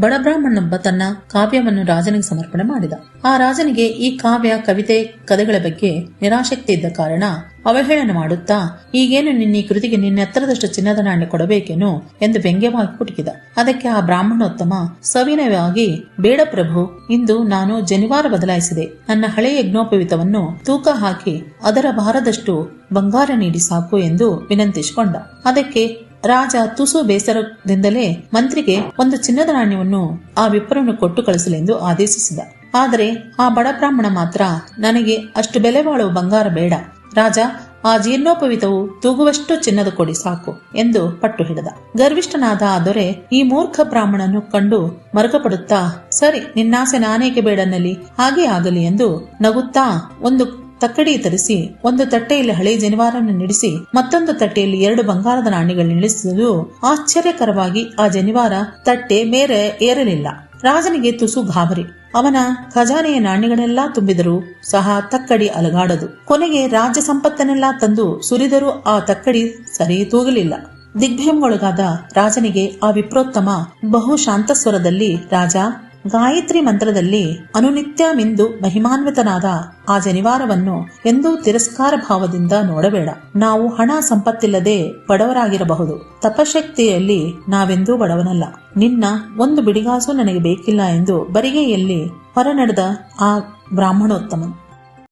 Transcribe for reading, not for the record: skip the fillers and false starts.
ಬಡಬ್ರಾಹ್ಮಣನೊಬ್ಬ ತನ್ನ ಕಾವ್ಯವನ್ನು ರಾಜನಿಗೆ ಸಮರ್ಪಣೆ ಮಾಡಿದ. ಆ ರಾಜನಿಗೆ ಈ ಕಾವ್ಯ ಕವಿತೆ ಕಥೆಗಳ ಬಗ್ಗೆ ನಿರಾಸಕ್ತಿ ಇದ್ದ ಕಾರಣ ಅವಹೇಳನ ಮಾಡುತ್ತಾ, ಈಗೇನು ನಿನ್ನ ಕೃತಿಗೆ ನಿನ್ನೆತ್ತರದಷ್ಟು ಚಿನ್ನದ ನಾಣ್ಯ ಕೊಡಬೇಕೇನು ಎಂದು ವ್ಯಂಗ್ಯವಾಗಿ ಕುಟುಕಿದ. ಅದಕ್ಕೆ ಆ ಬ್ರಾಹ್ಮಣೋತ್ತಮ ಸವಿನಯವಾಗಿ, ಬೇಡ ಪ್ರಭು, ಇಂದು ನಾನು ಜನಿವಾರ ಬದಲಾಯಿಸಿದೆ. ನನ್ನ ಹಳೆಯ ಯಜ್ಞೋಪವೀತವನ್ನು ತೂಕ ಹಾಕಿ ಅದರ ಭಾರದಷ್ಟು ಬಂಗಾರ ನೀಡಿ ಸಾಕು ಎಂದು ವಿನಂತಿಸಿಕೊಂಡ. ಅದಕ್ಕೆ ರಾಜ ತುಸು ಬೇಸರದಿಂದಲೇ ಮಂತ್ರಿಗೆ ಒಂದು ಚಿನ್ನದ ನಾಣ್ಯವನ್ನು ಆ ವಿಪ್ರನ್ನು ಕೊಟ್ಟು ಕಳಿಸಲೆಂದು ಆದೇಶಿಸಿದ. ಆದರೆ ಆ ಬಡ ಬ್ರಾಹ್ಮಣ ಮಾತ್ರ, ನನಗೆ ಅಷ್ಟು ಬೆಲೆ ಬಾಳುವ ಬಂಗಾರ ಬೇಡ ರಾಜ, ಆ ಜೀರ್ಣೋಪವೀತವು ತೂಗುವಷ್ಟು ಚಿನ್ನದ ಕೊಡಿ ಸಾಕು ಎಂದು ಪಟ್ಟು ಹಿಡಿದ. ಗರ್ವಿಷ್ಠನಾದ ಆ ದೊರೆ ಈ ಮೂರ್ಖ ಬ್ರಾಹ್ಮಣನು ಕಂಡು ಮರುಗಪಡುತ್ತಾ, ಸರಿ, ನಿನ್ನಾಸೆ ನಾನೇಕೆ ಬೇಡನ್ನಲ್ಲಿ, ಹಾಗೇ ಆಗಲಿ ಎಂದು ನಗುತ್ತಾ ಒಂದು ತಕ್ಕಡಿ ತರಿಸಿ ಒಂದು ತಟ್ಟೆಯಲ್ಲಿ ಹಳೆ ಜನಿವಾರನ್ನು ನಿಡಿಸಿ ಮತ್ತೊಂದು ತಟ್ಟೆಯಲ್ಲಿ 2 ಬಂಗಾರದ ನಾಣ್ಯಗಳನ್ನು ನಿಲ್ಲಿಸಿದ್ದು ಆಶ್ಚರ್ಯಕರವಾಗಿ ಆ ಜನಿವಾರ ತಟ್ಟೆ ಮೇಲೆ ಏರಲಿಲ್ಲ. ರಾಜನಿಗೆ ತುಸು ಗಾಬರಿ. ಅವನ ಖಜಾನೆಯ ನಾಣ್ಯಗಳೆಲ್ಲಾ ತುಂಬಿದರೂ ಸಹ ತಕ್ಕಡಿ ಅಲಗಾಡದು. ಕೊನೆಗೆ ರಾಜ್ಯ ಸಂಪತ್ತನ್ನೆಲ್ಲಾ ತಂದು ಸುರಿದರೂ ಆ ತಕ್ಕಡಿ ಸರಿ ತೂಗಲಿಲ್ಲ. ದಿಗ್ಭ್ರಮೆಗೊಳಗಾದ ರಾಜನಿಗೆ ಆ ವಿಪ್ರೋತ್ತಮ ಬಹು ಶಾಂತ ಸ್ವರದಲ್ಲಿ, ರಾಜ, ಗಾಯತ್ರಿ ಮಂತ್ರದಲ್ಲಿ ಅನುನಿತ್ಯಮಿಂದು ಮಹಿಮಾನ್ವಿತನಾದ ಆ ಜನಿವಾರವನ್ನು ಎಂದೂ ತಿರಸ್ಕಾರ ಭಾವದಿಂದ ನೋಡಬೇಡ. ನಾವು ಹಣ ಸಂಪತ್ತಿಲ್ಲದೆ ಬಡವರಾಗಿರಬಹುದು, ತಪಶಕ್ತಿಯಲ್ಲಿ ನಾವೆಂದೂ ಬಡವನಲ್ಲ. ನಿನ್ನ ಒಂದು ಬಿಡಿಗಾಸು ನನಗೆ ಬೇಕಿಲ್ಲ ಎಂದು ಬರಿಗೆಯಲ್ಲಿ ಹೊರನಡೆದ ಆ ಬ್ರಾಹ್ಮಣೋತ್ತಮನು